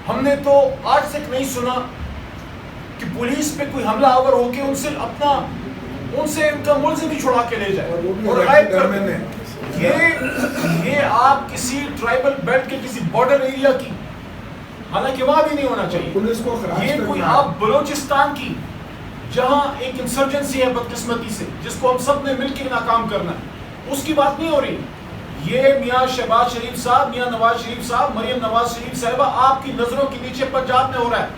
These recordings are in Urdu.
ہم نے تو آج تک نہیں سنا کہ پولیس پہ کوئی حملہ آور ہو کے ان سے ان کا ملزم بھی چھڑا کے لے جائے اور غائب کر دیں. یہ آپ کسی ٹرائبل بیلٹ کے کسی بارڈر ایریا کی، حالانکہ وہاں بھی نہیں ہونا چاہیے، پولیس کو یہ کوئی آپ بلوچستان کی جہاں ایک انسرجنسی ہے بدقسمتی سے جس کو ہم سب نے مل کے ناکام کرنا ہے، اس کی بات نہیں ہو رہی. یہ میاں شہباز شریف صاحب، میاں نواز شریف صاحب، مریم نواز شریف صاحبہ آپ کی نظروں کے نیچے پنجاب میں ہو رہا ہے.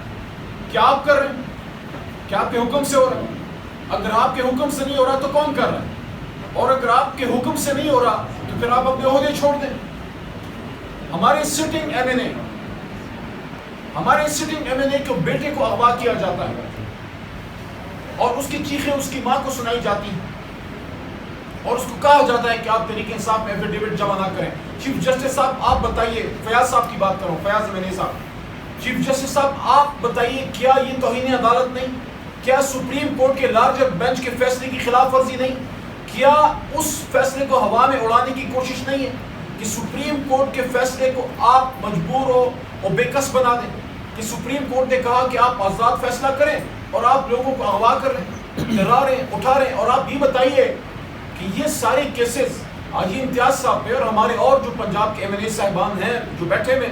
کیا آپ کر رہے ہیں؟ کیا آپ کے حکم سے ہو رہا ہے؟ اگر آپ کے حکم سے نہیں ہو رہا تو کون کر رہا ہے؟ اور اگر آپ کے حکم سے نہیں ہو رہا تو پھر آپ اپنے عہدے چھوڑ دیں. ہمارے سٹنگ ایم این اے کے بیٹے کو اغوا کیا جاتا ہے اور اس کی چیخیں اس کی ماں کو سنائی جاتی ہیں اور اس کو کہا جاتا ہے کہ آپ تحریک انصاف میں ایفیڈیوٹ جمع نہ کریں. چیف جسٹس صاحب آپ بتائیے، فیاض صاحب کی بات کروں، فیاض ایم این اے صاحب، چیف جسٹس صاحب آپ بتائیے، کیا یہ توہین عدالت نہیں؟ کیا سپریم کورٹ کے لارجر بینچ کے فیصلے کی خلاف ورزی نہیں؟ کیا اس فیصلے کو ہوا میں اڑانے کی کوشش نہیں ہے کہ سپریم کورٹ کے فیصلے کو آپ مجبور ہو اور بے کس بنا دیں کہ سپریم کورٹ نے کہا کہ آپ آزاد فیصلہ کریں اور آپ لوگوں کو اغوا کر رہے ہیں، ڈرا رہے ہیں، اٹھا رہے ہیں؟ اور آپ یہ بتائیے کہ یہ سارے کیسز حاجی امتیاز صاحب پہ اور ہمارے اور جو پنجاب کے ایم این اے صاحبان ہیں جو بیٹھے ہوئے،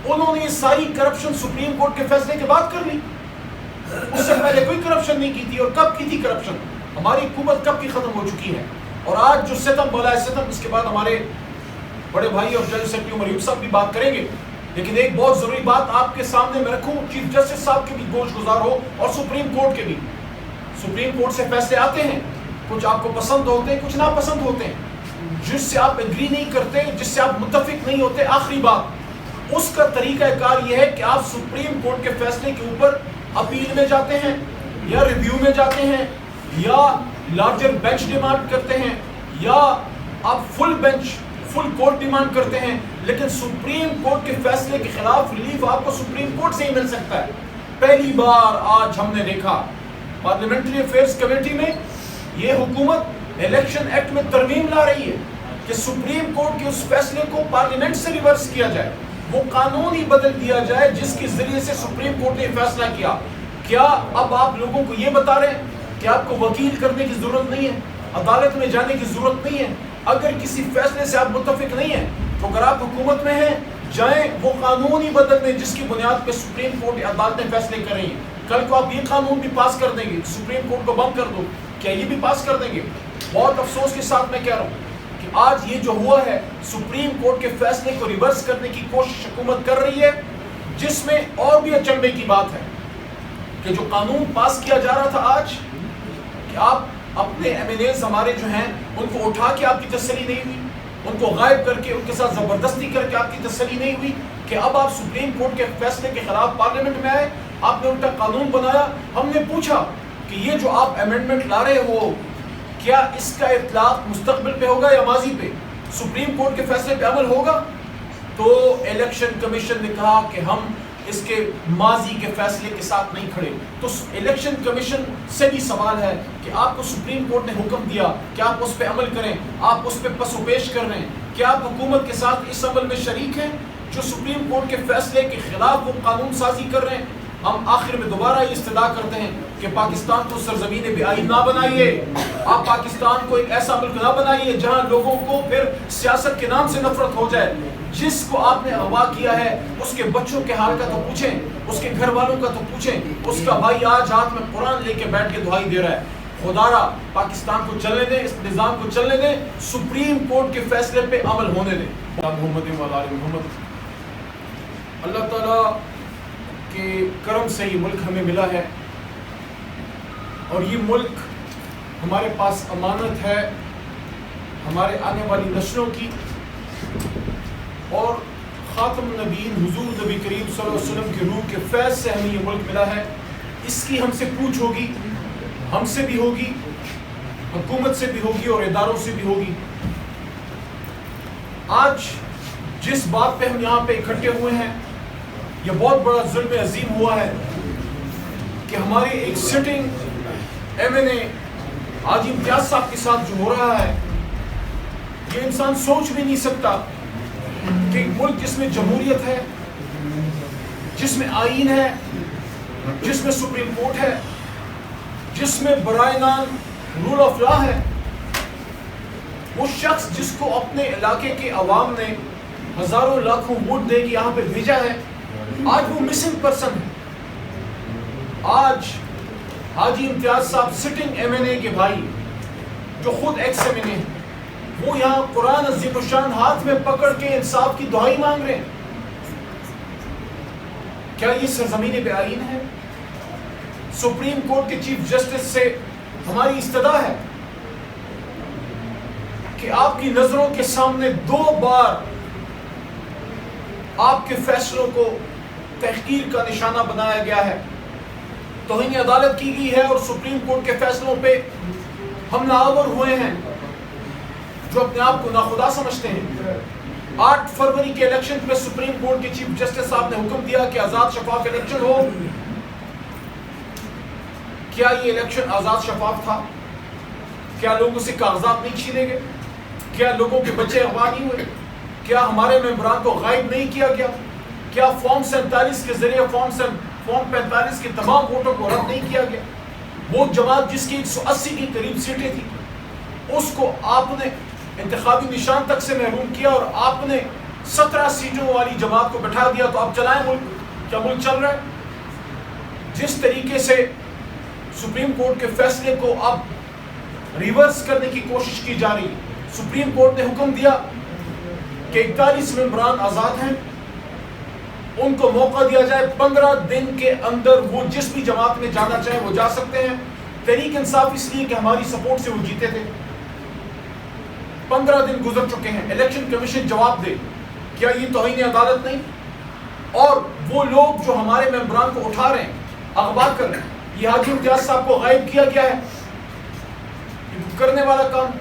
انہوں نے یہ ساری کرپشن سپریم کورٹ کے فیصلے کے بعد کر لی. اس سے پہلے کوئی کرپشن نہیں کی تھی. اور کب کی تھی کرپشن؟ ہماری حکومت کب کی ختم ہو چکی ہے؟ اور آج جو ستم بولا ہے ستم، اس کے بعد ہمارے بڑے بھائی اور جج سیکرٹری عمر ایوب صاحب بھی بات کریں گے. لیکن ایک بہت ضروری بات آپ کے سامنے میں رکھوں، چیف جسٹس صاحب کے بھی گوش گزار ہو اور سپریم کورٹ کے بھی. سپریم کورٹ سے فیصلے آتے ہیں، کچھ آپ کو پسند ہوتے ہیں، کچھ ناپسند ہوتے ہیں، جس سے آپ ایگری نہیں کرتے، جس سے آپ متفق نہیں ہوتے. آخری بات، اس کا طریقہ کار یہ ہے کہ آپ سپریم کورٹ کے فیصلے کے اوپر اپیل میں جاتے ہیں یا ریویو میں جاتے ہیں یا لارجر بینچ ڈیمانڈ کرتے ہیں یا آپ فل کورٹ ڈیمانڈ کرتے ہیں. لیکن سپریم کورٹ کے فیصلے کے خلاف ریلیف آپ کو سپریم کورٹ سے ہی مل سکتا ہے. پہلی بار آج ہم نے دیکھا پارلیمنٹری افیئرز کمیٹی میں یہ حکومت الیکشن ایکٹ میں ترمیم لا رہی ہے کہ سپریم کورٹ کے اس فیصلے کو پارلیمنٹ سے ریورس کیا جائے، وہ قانون ہی بدل دیا جائے جس کے ذریعے سے سپریم کورٹ نے فیصلہ کیا. کیا اب آپ لوگوں کو یہ بتا رہے ہیں کہ آپ کو وکیل کرنے کی ضرورت نہیں ہے، عدالت میں جانے کی ضرورت نہیں ہے؟ اگر کسی فیصلے سے آپ متفق نہیں ہیں تو اگر آپ حکومت میں ہیں، جائیں وہ قانون ہی بدل دیں جس کی بنیاد پہ سپریم کورٹ عدالتیں فیصلے کر رہی ہیں. کل کو آپ یہ قانون بھی پاس کر دیں گے، سپریم کورٹ کو بند کر دو، کیا یہ بھی پاس کر دیں گے؟ بہت افسوس کے ساتھ میں کہہ رہا ہوں کہ آج یہ جو ہوا ہے، سپریم کورٹ کے فیصلے کو ریورس کرنے کی کوشش حکومت کر رہی ہے، جس میں اور بھی اچنبے کی بات ہے کہ جو قانون پاس کیا جا رہا تھا آج، کہ آپ اپنے ایم این ایز ہمارے جو ہیں ان کو اٹھا کے آپ کی تسلی نہیں ہوئی، ان کو غائب کر کے ان کے ساتھ زبردستی کر کے آپ کی تسلی نہیں ہوئی کہ اب آپ سپریم کورٹ کے فیصلے کے خلاف پارلیمنٹ میں آئے، آپ نے الٹا قانون بنایا. ہم نے پوچھا کہ یہ جو آپ امینڈمنٹ لا رہے ہو، کیا اس کا اطلاق مستقبل پہ ہوگا یا ماضی پہ؟ سپریم کورٹ کے فیصلے پہ عمل ہوگا؟ تو الیکشن کمیشن نے کہا کہ ہم اس کے ماضی کے فیصلے کے ساتھ نہیں کھڑے. تو الیکشن کمیشن سے بھی سوال ہے کہ آپ کو سپریم کورٹ نے حکم دیا کہ آپ اس پہ عمل کریں، آپ اس پہ پس و پیش کر رہے ہیں، کیا آپ حکومت کے ساتھ اس عمل میں شریک ہیں جو سپریم کورٹ کے فیصلے کے خلاف وہ قانون سازی کر رہے ہیں؟ ہم آخر میں دوبارہ یہ استدعا کرتے ہیں کہ پاکستان کو سرزمین بے آئین نہ بنائیے. آپ پاکستان کو ایک ایسا ملک نہ بنائیے جہاں لوگوں کو پھر سیاست کے نام سے نفرت ہو جائے. جس کو آپ نے اغوا کیا ہے اس کے بچوں کے حال کا تو پوچھیں، اس کے گھر والوں کا تو پوچھیں. اس کا بھائی آج ہاتھ میں قرآن لے کے بیٹھ کے دعائی دے رہا ہے. خدارا پاکستان کو چلنے دیں، اس نظام کو چلنے دیں، سپریم کورٹ کے فیصلے پہ عمل ہونے دیں. محمد محمد اللہ تعالیٰ کے کرم سے یہ ملک ہمیں ملا ہے اور یہ ملک ہمارے پاس امانت ہے ہمارے آنے والی نسلوں کی، اور خاتم النبیین حضور نبی کریم صلی اللہ علیہ وسلم کے روح کے فیض سے ہمیں یہ ملک ملا ہے. اس کی ہم سے پوچھ ہوگی، ہم سے بھی ہوگی، حکومت سے بھی ہوگی اور اداروں سے بھی ہوگی. آج جس بات پہ ہم یہاں پہ اکٹھے ہوئے ہیں، یہ بہت بڑا ظلم عظیم ہوا ہے کہ ہماری ایک سٹنگ ایم این اے حاجی امتیاز صاحب کے ساتھ جو ہو رہا ہے، یہ انسان سوچ بھی نہیں سکتا کہ ایک ملک جس میں جمہوریت ہے، جس میں آئین ہے، جس میں سپریم کورٹ ہے، جس میں برائے نام رول آف لا ہے، وہ شخص جس کو اپنے علاقے کے عوام نے ہزاروں لاکھوں ووٹ دے کے یہاں پہ بھیجا ہے، آج وہ مسنگ پرسن ہے. آج حاجی امتیاز صاحب سٹنگ ایم این اے کے بھائی جو خود ایکس ایم این اے ہیں، وہ یہاں قرآن عظیم الشان ہاتھ میں پکڑ کے انصاف کی دعائی مانگ رہے ہیں. کیا یہ سرزمین بے آئین ہے؟ سپریم کورٹ کے چیف جسٹس سے ہماری استدعا ہے کہ آپ کی نظروں کے سامنے 2 بار آپ کے فیصلوں کو تحقیر کا نشانہ بنایا گیا ہے، توہین عدالت کی گئی ہے، اور سپریم کورٹ کے فیصلوں پہ ہم ناآور ہوئے ہیں جو اپنے آپ کو ناخدا سمجھتے ہیں. 8 فروری کے الیکشن پہ سپریم کورٹ کے چیف جسٹس صاحب نے حکم دیا کہ آزاد شفاف الیکشن ہو. کیا یہ الیکشن آزاد شفاف تھا؟ کیا لوگوں سے کاغذات نہیں چھینے گئے؟ کیا لوگوں کے بچے اغوا نہیں ہوئے؟ کیا ہمارے ممبران کو غائب نہیں کیا گیا؟ کیا فارم 47 کے ذریعے فارم 45 کے تمام ووٹوں کو رد نہیں کیا گیا؟ وہ جماعت جس کی 180 کے قریب سیٹیں تھیں، اس کو آپ نے انتخابی نشان تک سے محروم کیا، اور آپ نے 17 سیٹوں والی جماعت کو بٹھا دیا. تو اب چلائیں ملک. کیا ملک چل رہا ہے؟ جس طریقے سے سپریم کورٹ کے فیصلے کو اب ریورس کرنے کی کوشش کی جا رہی ہے. سپریم کورٹ نے حکم دیا کہ 41 ممبران آزاد ہیں، ان کو موقع دیا جائے 15 دن کے اندر وہ جس بھی جماعت میں جانا چاہیں وہ جا سکتے ہیں. تحریک انصاف اس لیے کہ ہماری سپورٹ سے وہ جیتے تھے. 15 دن گزر چکے ہیں. الیکشن کمیشن جواب دے. کیا یہ توہین عدالت نہیں؟ اور وہ لوگ جو ہمارے ممبران کو اٹھا رہے ہیں، اغوا کر رہے ہیں، یہ حاجی امتیاز صاحب کو غائب کیا گیا ہے. یہ کرنے والا کام